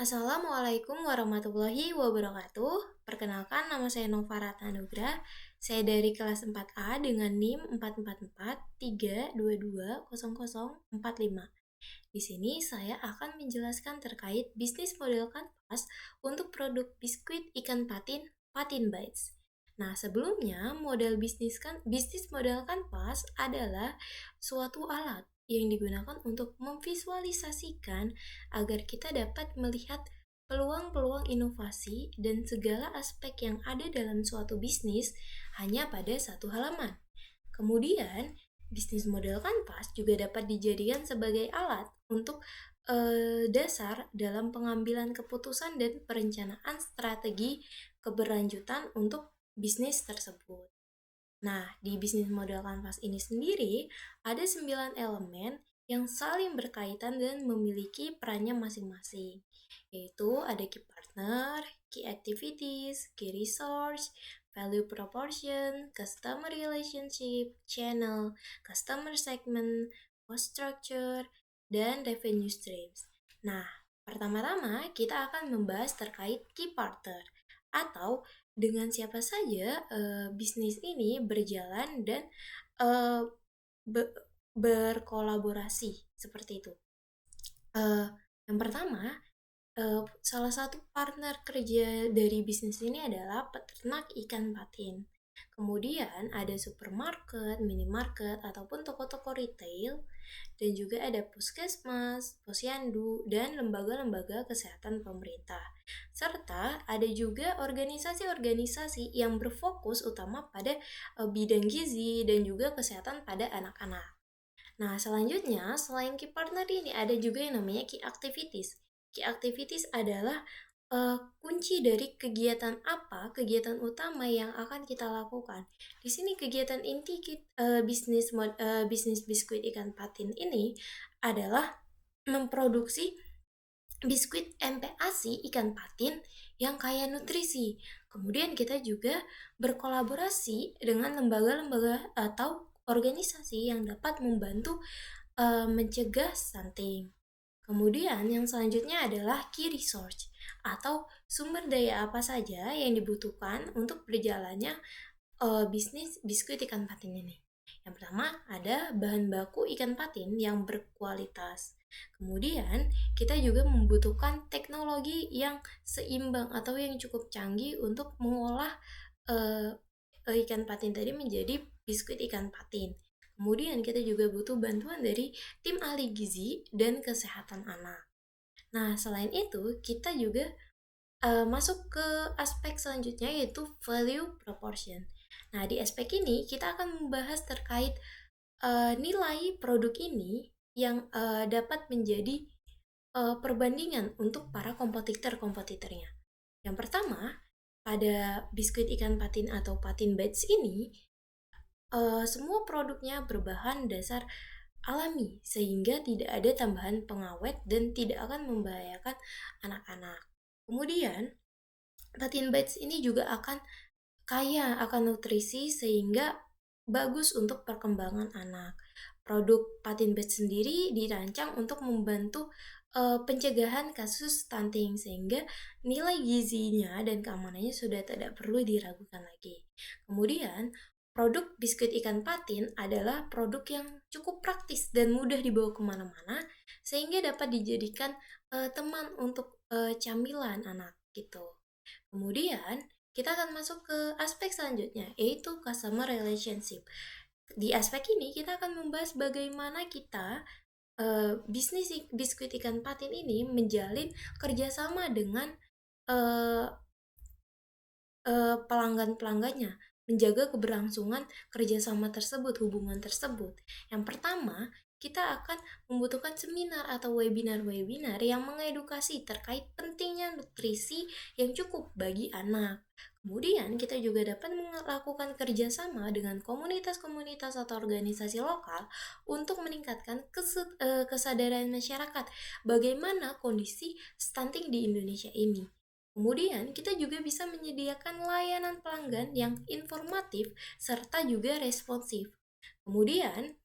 Assalamualaikum warahmatullahi wabarakatuh. Perkenalkan, nama saya Nova Ratnanugra. Saya dari kelas 4A dengan NIM 44432200045. Di sini saya akan menjelaskan terkait bisnis model kanvas untuk produk biskuit ikan patin, Patin Bites. Nah, sebelumnya bisnis model kanvas adalah suatu alat yang digunakan untuk memvisualisasikan agar kita dapat melihat peluang-peluang inovasi dan segala aspek yang ada dalam suatu bisnis hanya pada satu halaman. Kemudian, bisnis model kanvas juga dapat dijadikan sebagai alat untuk dasar dalam pengambilan keputusan dan perencanaan strategi keberlanjutan untuk bisnis tersebut. Nah, di bisnis model kanvas ini sendiri ada 9 elemen yang saling berkaitan dan memiliki perannya masing-masing, yaitu ada key partner, key activities, key resource, value proportion, customer relationship, channel, customer segment, cost structure, dan revenue streams. Nah, pertama-tama kita akan membahas terkait key partner atau dengan siapa saja bisnis ini berjalan dan uh, be- berkolaborasi seperti itu. Yang pertama, salah satu partner kerja dari bisnis ini adalah peternak ikan patin. Kemudian ada supermarket, minimarket, ataupun toko-toko retail, dan juga ada puskesmas, posyandu, dan lembaga-lembaga kesehatan pemerintah. Serta ada juga organisasi-organisasi yang berfokus utama pada bidang gizi dan juga kesehatan pada anak-anak. Nah, selanjutnya, selain key partner ini ada juga yang namanya key activities. Key activities adalah kunci dari kegiatan apa, kegiatan utama yang akan kita lakukan. Di sini kegiatan inti bisnis biskuit ikan patin ini adalah memproduksi biskuit MPASI ikan patin yang kaya nutrisi. Kemudian kita juga berkolaborasi dengan lembaga-lembaga atau organisasi yang dapat membantu mencegah stunting. Kemudian yang selanjutnya adalah key resource atau sumber daya apa saja yang dibutuhkan untuk berjalannya bisnis biskuit ikan patin ini. Yang pertama ada bahan baku ikan patin yang berkualitas. Kemudian kita juga membutuhkan teknologi yang seimbang atau yang cukup canggih untuk mengolah uh, ikan patin tadi menjadi biskuit ikan patin. Kemudian kita juga butuh bantuan dari tim ahli gizi dan kesehatan anak. Nah, selain itu kita juga masuk ke aspek selanjutnya yaitu value proportion. Nah, di aspek ini kita akan membahas terkait nilai produk ini yang dapat menjadi perbandingan untuk para kompetitornya. Yang pertama, pada biskuit ikan patin atau patin bites ini, semua produknya berbahan dasar alami sehingga tidak ada tambahan pengawet dan tidak akan membahayakan anak-anak. Kemudian, patin bites ini juga akan kaya akan nutrisi sehingga bagus untuk perkembangan anak. Produk patin bites sendiri dirancang untuk membantu pencegahan kasus stunting sehingga nilai gizinya dan keamanannya sudah tidak perlu diragukan lagi. Kemudian, produk biskuit ikan patin adalah produk yang cukup praktis dan mudah dibawa kemana-mana sehingga dapat dijadikan teman untuk camilan anak gitu. Kemudian, kita akan masuk ke aspek selanjutnya, yaitu customer relationship. Di aspek ini, kita akan membahas bagaimana kita bisnis biskuit ikan patin ini menjalin kerjasama dengan uh, pelanggan-pelanggannya, menjaga keberlangsungan kerjasama tersebut, hubungan tersebut. Yang pertama, kita akan membutuhkan seminar atau webinar-webinar yang mengedukasi terkait pentingnya nutrisi yang cukup bagi anak. Kemudian kita juga dapat melakukan kerjasama dengan komunitas-komunitas atau organisasi lokal untuk meningkatkan kesadaran masyarakat bagaimana kondisi stunting di Indonesia ini. Kemudian kita juga bisa menyediakan layanan pelanggan yang informatif serta juga responsif. Kemudian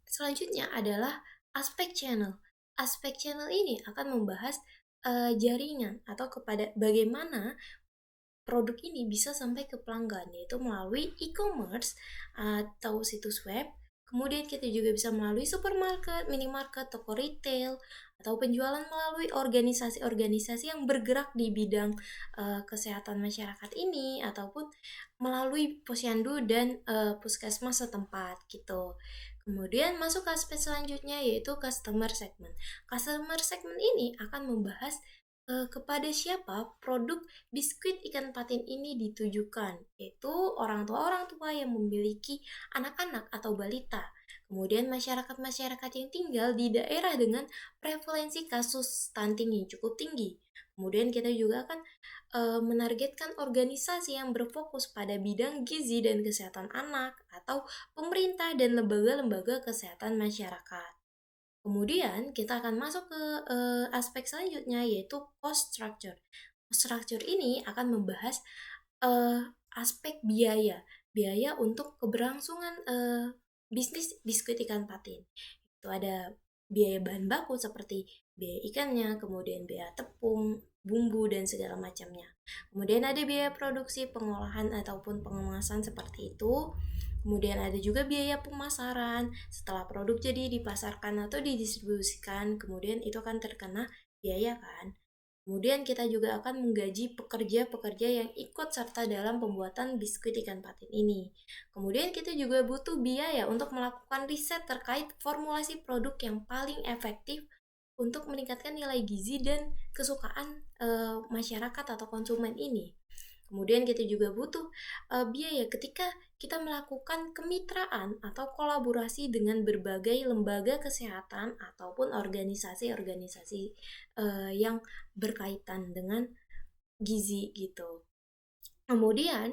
selanjutnya adalah aspek channel. Aspek channel ini akan membahas jaringan atau kepada bagaimana produk ini bisa sampai ke pelanggan, yaitu melalui e-commerce atau situs web. Kemudian kita juga bisa melalui supermarket, minimarket, toko retail, atau penjualan melalui organisasi-organisasi yang bergerak di bidang kesehatan masyarakat ini, ataupun melalui posyandu dan puskesmas setempat gitu. Kemudian masuk ke aspek selanjutnya, yaitu customer segment. Customer segment ini akan membahas kepada siapa produk biskuit ikan patin ini ditujukan, yaitu orang tua yang memiliki anak-anak atau balita. Kemudian masyarakat-masyarakat yang tinggal di daerah dengan prevalensi kasus stunting yang cukup tinggi. Kemudian kita juga akan menargetkan organisasi yang berfokus pada bidang gizi dan kesehatan anak atau pemerintah dan lembaga-lembaga kesehatan masyarakat. Kemudian kita akan masuk ke aspek selanjutnya, yaitu cost structure. Cost structure ini akan membahas aspek biaya untuk keberlangsungan bisnis biskuit ikan patin. Itu ada biaya bahan baku seperti biaya ikannya, kemudian biaya tepung, bumbu, dan segala macamnya. Kemudian ada biaya produksi, pengolahan, ataupun pengemasan seperti itu. Kemudian ada juga biaya pemasaran setelah produk jadi dipasarkan atau didistribusikan, kemudian itu akan terkena biaya kan. Kemudian kita juga akan menggaji pekerja-pekerja yang ikut serta dalam pembuatan biskuit ikan patin ini. Kemudian kita juga butuh biaya untuk melakukan riset terkait formulasi produk yang paling efektif untuk meningkatkan nilai gizi dan kesukaan masyarakat atau konsumen ini. Kemudian kita juga butuh biaya ketika kita melakukan kemitraan atau kolaborasi dengan berbagai lembaga kesehatan ataupun organisasi-organisasi yang berkaitan dengan gizi gitu. Kemudian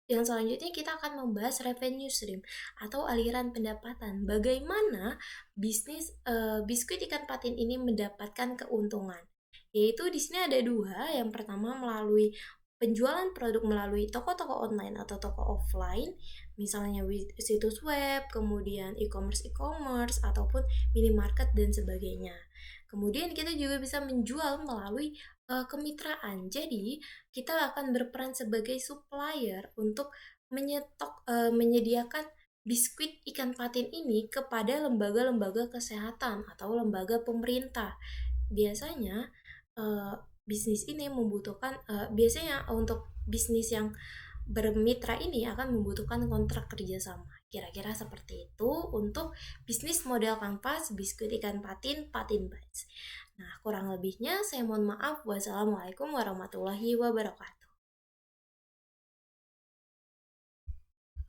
yang selanjutnya kita akan membahas revenue stream atau aliran pendapatan. Bagaimana bisnis biskuit ikan patin ini mendapatkan keuntungan? Yaitu di sini ada dua. Yang pertama melalui penjualan produk melalui toko-toko online atau toko offline, misalnya situs web, kemudian e-commerce ataupun minimarket dan sebagainya. Kemudian kita juga bisa menjual melalui kemitraan. Jadi kita akan berperan sebagai supplier untuk menyediakan biskuit ikan patin ini kepada lembaga-lembaga kesehatan atau lembaga pemerintah. Biasanya bisnis ini membutuhkan biasanya untuk bisnis yang bermitra ini akan membutuhkan kontrak kerjasama. Kira-kira seperti itu untuk bisnis model kanvas biskuit ikan patin Bites. Nah, kurang lebihnya saya mohon maaf. Wassalamualaikum warahmatullahi wabarakatuh.